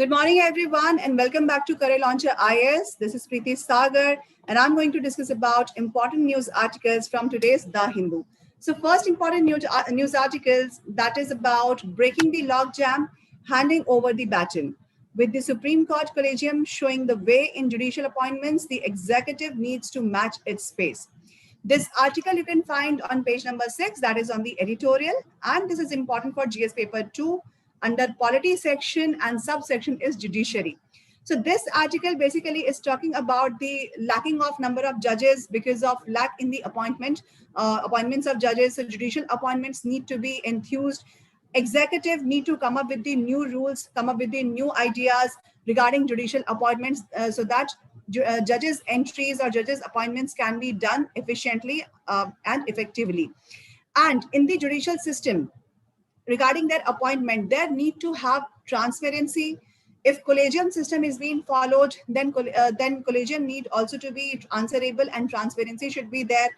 Good morning, everyone, and welcome back to Career Launcher IS. This is Preeti Sagar, and I'm going to discuss about important news articles from today's The Hindu. So, first important news articles that is about breaking the logjam, handing over the baton. With the Supreme Court Collegium showing the way in judicial appointments, the executive needs to match its pace. This article you can find on page number 6, that is on the editorial, and this is important for GS paper 2 under polity section and subsection is judiciary. So this article basically is talking about the lacking of number of judges because of lack in the appointments of judges. So judicial appointments need to be enthused. Executive need to come up with the new rules, come up with the new ideas regarding judicial appointments so that judges entries or judges appointments can be done efficiently and effectively. And in the judicial system, regarding their appointment, they need to have transparency. If collegium system is being followed, then collegium need also to be answerable and transparency should be there.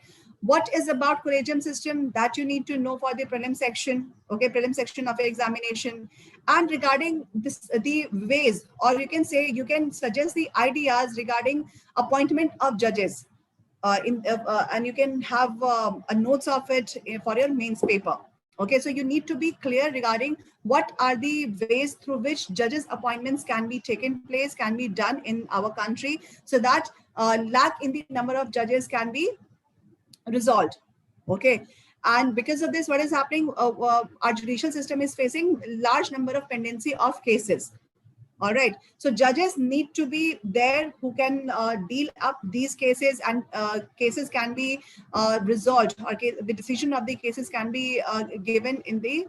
What is about collegium system that you need to know for the prelim section, okay, prelim section of examination. And regarding this, the ways, or you can say you can suggest the ideas regarding appointment of judges and you can have a notes of it for your mains paper. Okay, so you need to be clear regarding what are the ways through which judges appointments can be taken place, can be done in our country, so that lack in the number of judges can be resolved. Okay, and because of this, what is happening? Our judicial system is facing large number of pendency of cases. All right, so judges need to be there who can deal up these cases, and cases can be resolved, or the decision of the cases can be given in the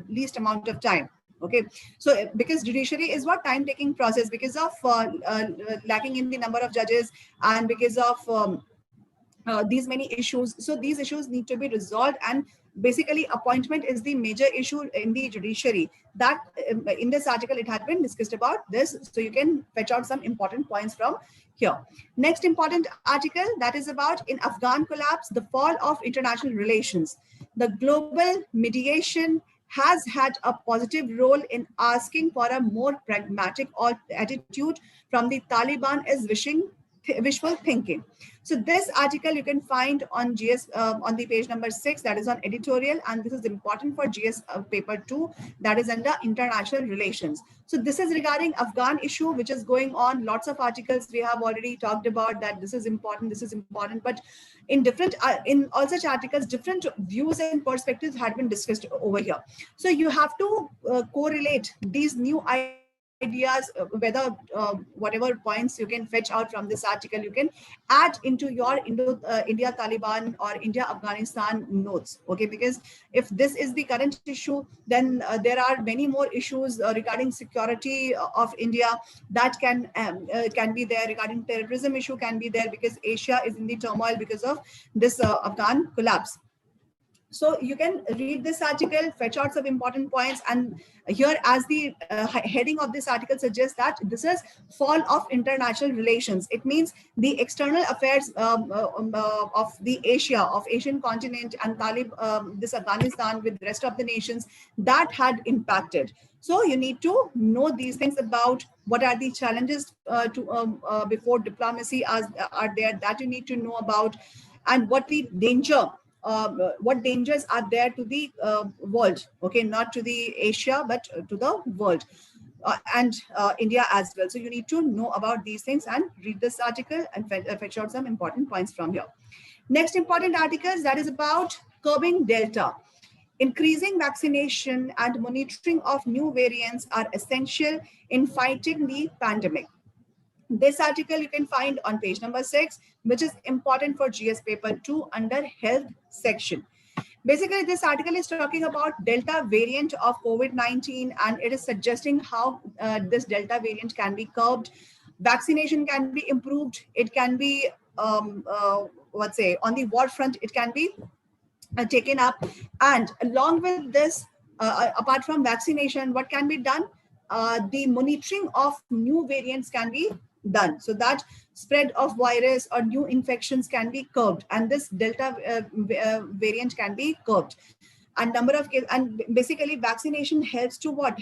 least amount of time. Okay, so because judiciary is what time-taking process because of lacking in the number of judges and because of these many issues. So these issues need to be resolved, and basically appointment is the major issue in the judiciary. That in this article it had been discussed about this, so you can fetch out some important points from here. Next important article that is about in Afghan collapse, the fall of international relations. The global mediation has had a positive role in asking for a more pragmatic attitude from the Taliban is wishful thinking. So this article you can find on GS on the page number 6, that is on editorial, and this is important for GS paper 2, that is under international relations. So this is regarding Afghan issue which is going on. Lots of articles we have already talked about that this is important, but in different in all such articles different views and perspectives had been discussed over here. So you have to correlate these new ideas, whether whatever points you can fetch out from this article, you can add into your India Taliban or India Afghanistan notes. Okay, because if this is the current issue, then there are many more issues regarding security of India that can be there. Regarding terrorism issue can be there because Asia is in the turmoil because of this Afghan collapse. So you can read this article, fetch out some important points, and here as the heading of this article suggests that this is fall of international relations. It means the external affairs of the Asian continent and this Afghanistan with the rest of the nations that had impacted. So you need to know these things about what are the challenges before diplomacy are there that you need to know about, and what the what dangers are there to the world. Okay, not to the Asia but to the world and India as well. So you need to know about these things and read this article and fetch out some important points from here. Next important articles that is about curbing Delta. Increasing vaccination and monitoring of new variants are essential in fighting the pandemic. This article you can find on page number 6, which is important for GS paper 2 under health section. Basically, this article is talking about Delta variant of COVID-19, and it is suggesting how this Delta variant can be curbed. Vaccination can be improved. It can be, on the war front, it can be taken up. And along with this, apart from vaccination, what can be done? The monitoring of new variants can be done, so that spread of virus or new infections can be curbed, and this Delta variant can be curbed. and number of cases. And basically vaccination helps to what?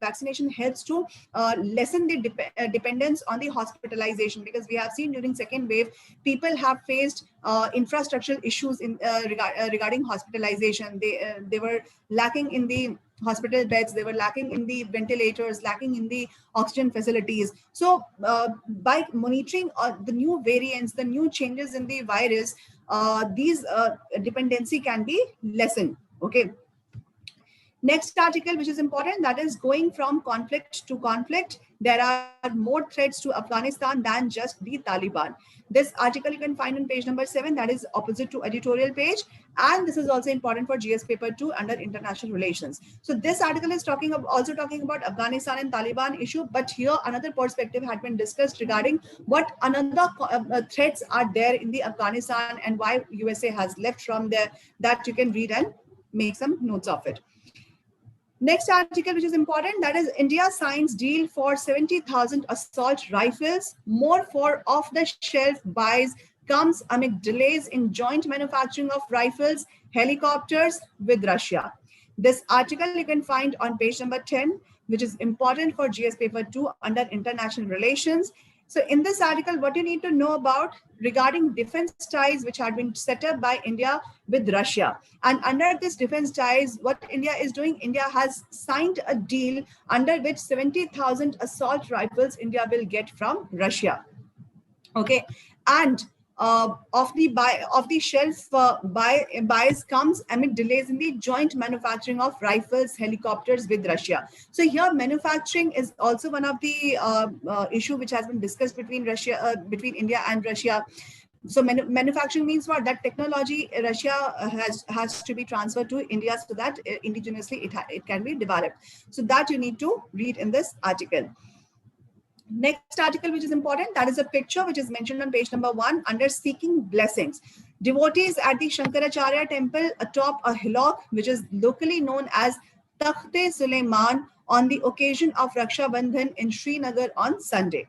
Vaccination helps to lessen the dependence on the hospitalization, because we have seen during second wave, people have faced infrastructural issues in regarding hospitalization. They were lacking in the hospital beds, they were lacking in the ventilators, lacking in the oxygen facilities. So by monitoring the new variants, the new changes in the virus, these dependency can be lessened. Okay. Next article, which is important, that is going from conflict to conflict. There are more threats to Afghanistan than just the Taliban. This article you can find on page number 7, that is opposite to editorial page. And this is also important for GS paper 2 under international relations. So this article is also talking about Afghanistan and Taliban issue, but here another perspective had been discussed regarding what another threats are there in the Afghanistan and why USA has left from there, that you can read and make some notes of it. Next article, which is important, that is India signs deal for 70,000 assault rifles. More for off-the-shelf buys comes amid delays in joint manufacturing of rifles, helicopters with Russia. This article you can find on page number 10, which is important for GS paper 2 under international relations. So in this article, what you need to know about regarding defense ties which had been set up by India with Russia. And under this defense ties, what India is doing, India has signed a deal under which 70,000 assault rifles India will get from Russia. Okay. And of the shelf buys comes amid delays in the joint manufacturing of rifles, helicopters with Russia. So here manufacturing is also one of the issue which has been discussed between India and Russia. So manufacturing means what? That technology Russia has to be transferred to India so that indigenously it can be developed. So that you need to read in this article. Next article, which is important, that is a picture which is mentioned on page number 1 under seeking blessings. Devotees at the Shankaracharya temple atop a hillock, which is locally known as Takht-e-Sulaiman, on the occasion of Raksha Bandhan in Srinagar on Sunday.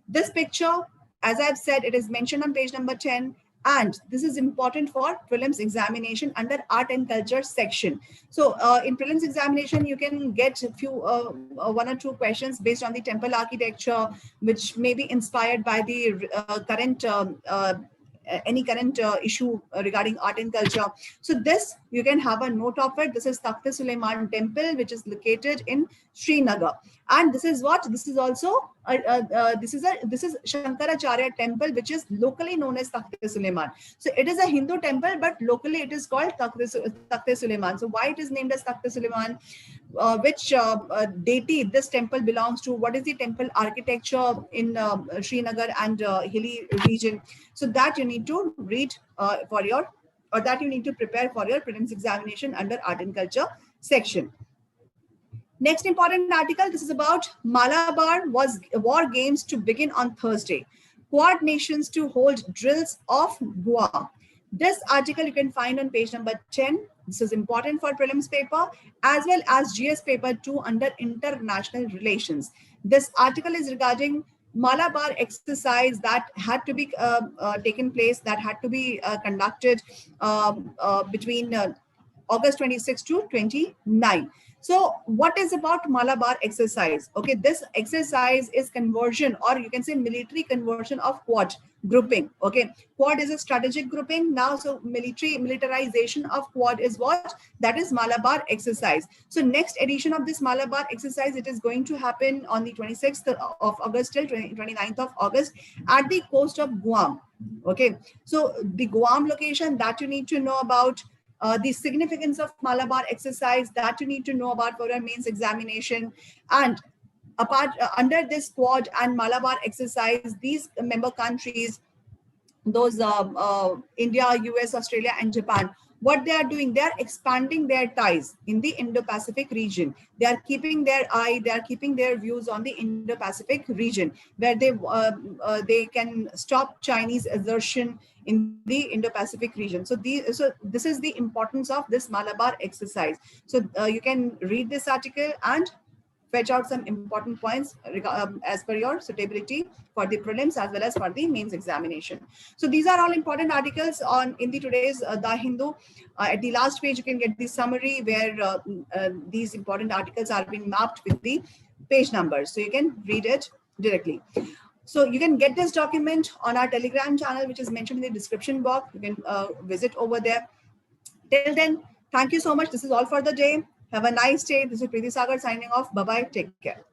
This picture, as I've said, it is mentioned on page number 10. And this is important for prelims examination under art and culture section. So in prelims examination, you can get a few, 1 or 2 questions based on the temple architecture, which may be inspired by the current any current issue regarding art and culture. So this, you can have a note of it. This is Takht-e-Sulaiman temple, which is located in Srinagar. And this is what? This is also, this is Shankaracharya temple, which is locally known as Takht-e-Sulaiman. So it is a Hindu temple, but locally it is called Takht-e-Sulaiman. So why it is named as Takht-e-Sulaiman? Which deity this temple belongs to? What is the temple architecture in Srinagar and hilly region? So that you need to read for your, or that you need to prepare for your prelims examination under art and culture section. Next important article, this is about Malabar War Games to begin on Thursday. Quad nations to hold drills off Guam. This article you can find on page number 10. This is important for prelims paper as well as GS paper 2 under international relations. This article is regarding Malabar exercise that had to be taken place, that had to be conducted between August 26 to 29. So what is about Malabar exercise? Okay, this exercise is conversion, or you can say military conversion of quad grouping. Okay, quad is a strategic grouping now. So militarization of quad is what? That is Malabar exercise. So next edition of this Malabar exercise, it is going to happen on the 26th of August till 29th of August at the coast of Guam. Okay, so the Guam location that you need to know about. The significance of Malabar exercise that you need to know about for your mains examination. And apart under this quad and Malabar exercise, these member countries, those India, US, Australia, and Japan, what they are doing, they are expanding their ties in the Indo-Pacific region. They are keeping their eye, they are keeping their views on the Indo-Pacific region, where they can stop Chinese assertion in the Indo-Pacific region. So this is the importance of this Malabar exercise. So you can read this article and fetch out some important points as per your suitability for the prelims as well as for the mains examination. So these are all important articles on in the today's The Hindu. At the last page, you can get the summary where these important articles are being mapped with the page numbers, so you can read it directly. So you can get this document on our Telegram channel, which is mentioned in the description box. You can visit over there. Till then, thank you so much. This is all for the day. Have a nice day. This is Preeti Sagar signing off. Bye-bye. Take care.